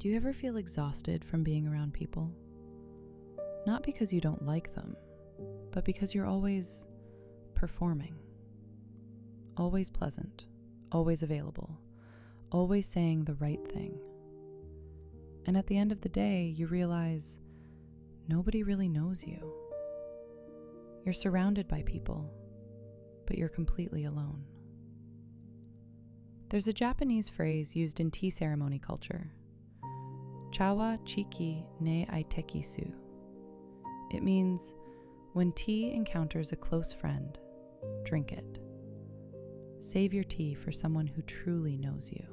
Do you ever feel exhausted from being around people? Not because you don't like them, but because you're always performing. Always pleasant, always available, always saying the right thing. And at the end of the day, you realize nobody really knows you. You're surrounded by people, but you're completely alone. There's a Japanese phrase used in tea ceremony culture. Chiki ne Aiteki Su. It means, when tea encounters a close friend, drink it. Save your tea for someone who truly knows you.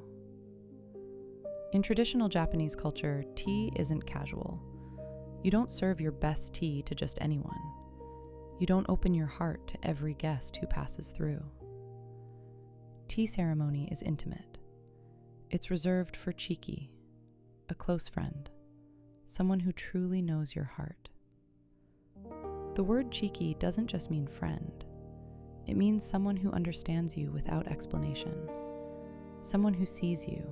In traditional Japanese culture, tea isn't casual. You don't serve your best tea to just anyone. You don't open your heart to every guest who passes through. Tea ceremony is intimate. It's reserved for Chiki, a close friend, someone who truly knows your heart. The word Chiki doesn't just mean friend. It means someone who understands you without explanation, someone who sees you,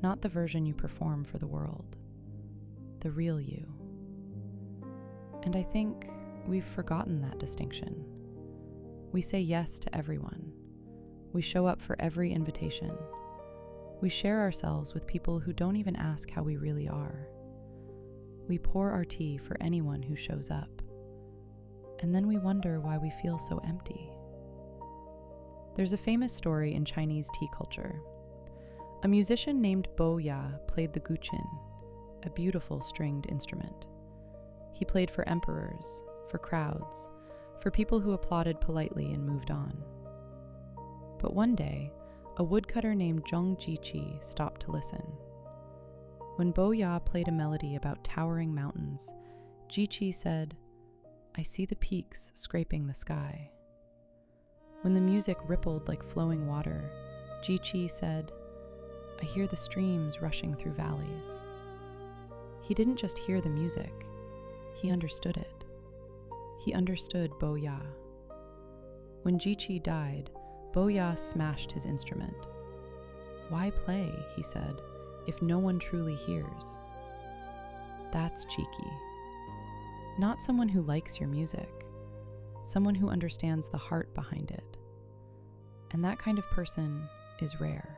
not the version you perform for the world, the real you. And I think we've forgotten that distinction. We say yes to everyone. We show up for every invitation. We share ourselves with people who don't even ask how we really are. We pour our tea for anyone who shows up. And then we wonder why we feel so empty. There's a famous story in Chinese tea culture. A musician named Bo Ya played the guqin, a beautiful stringed instrument. He played for emperors, for crowds, for people who applauded politely and moved on. But one day, a woodcutter named Chiki stopped to listen. When Bo Ya played a melody about towering mountains, Chiki said, "I see the peaks scraping the sky." When the music rippled like flowing water, Chiki said, "I hear the streams rushing through valleys." He didn't just hear the music, he understood it. He understood Bo Ya. When Chiki died, Bo Ya smashed his instrument. "Why play," he said, "if no one truly hears?" That's Chiki. Not someone who likes your music, someone who understands the heart behind it. And that kind of person is rare.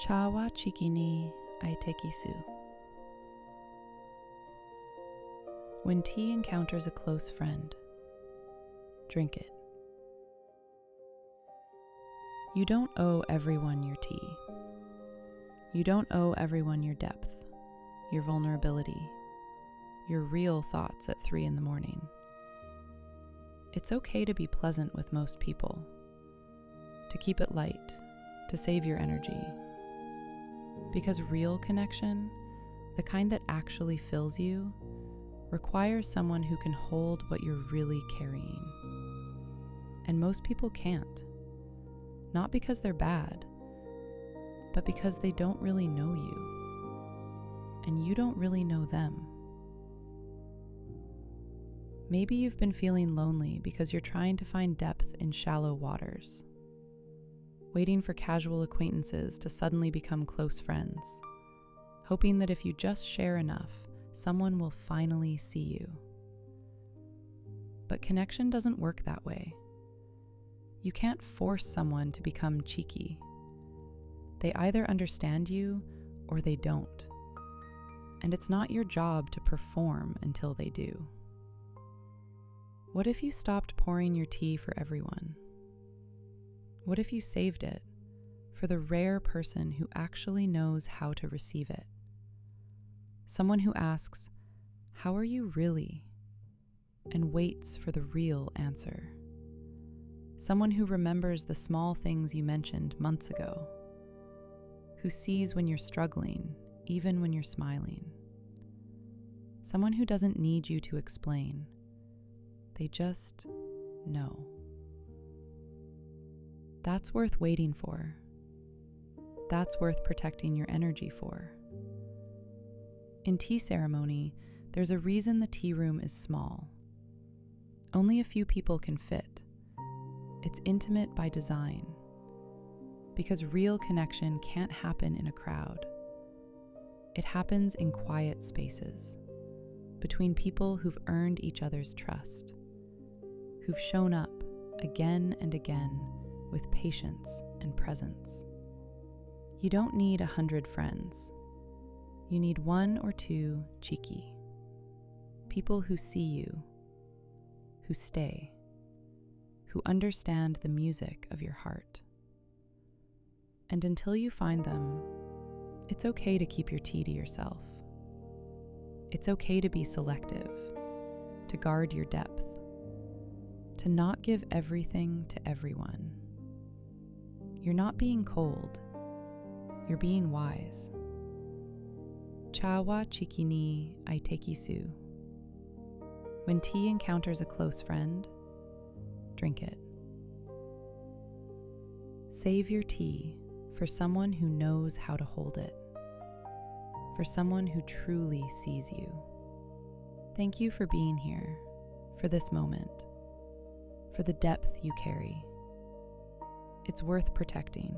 Chiki ni Aiteki Su. When tea encounters a close friend, drink it. You don't owe everyone your tea. You don't owe everyone your depth, your vulnerability, your real thoughts at 3 a.m. It's okay to be pleasant with most people, to keep it light, to save your energy. Because real connection, the kind that actually fills you, requires someone who can hold what you're really carrying. And most people can't. Not because they're bad, but because they don't really know you, and you don't really know them. Maybe you've been feeling lonely because you're trying to find depth in shallow waters, waiting for casual acquaintances to suddenly become close friends, hoping that if you just share enough, someone will finally see you. But connection doesn't work that way. You can't force someone to become Chiki. They either understand you or they don't. And it's not your job to perform until they do. What if you stopped pouring your tea for everyone? What if you saved it for the rare person who actually knows how to receive it? Someone who asks, "How are you really?" and waits for the real answer. Someone who remembers the small things you mentioned months ago, who sees when you're struggling, even when you're smiling. Someone who doesn't need you to explain. They just know. That's worth waiting for. That's worth protecting your energy for. In tea ceremony, there's a reason the tea room is small. Only a few people can fit. It's intimate by design. Because real connection can't happen in a crowd. It happens in quiet spaces, between people who've earned each other's trust, who've shown up again and again with patience and presence. You don't need 100 friends. You need 1 or 2 Chiki, people who see you, who stay, who understand the music of your heart. And until you find them, it's okay to keep your tea to yourself. It's okay to be selective, to guard your depth, to not give everything to everyone. You're not being cold, you're being wise. Chiki Aiteki Su. When tea encounters a close friend, drink it. Save your tea for someone who knows how to hold it, for someone who truly sees you. Thank you for being here, for this moment, for the depth you carry. It's worth protecting.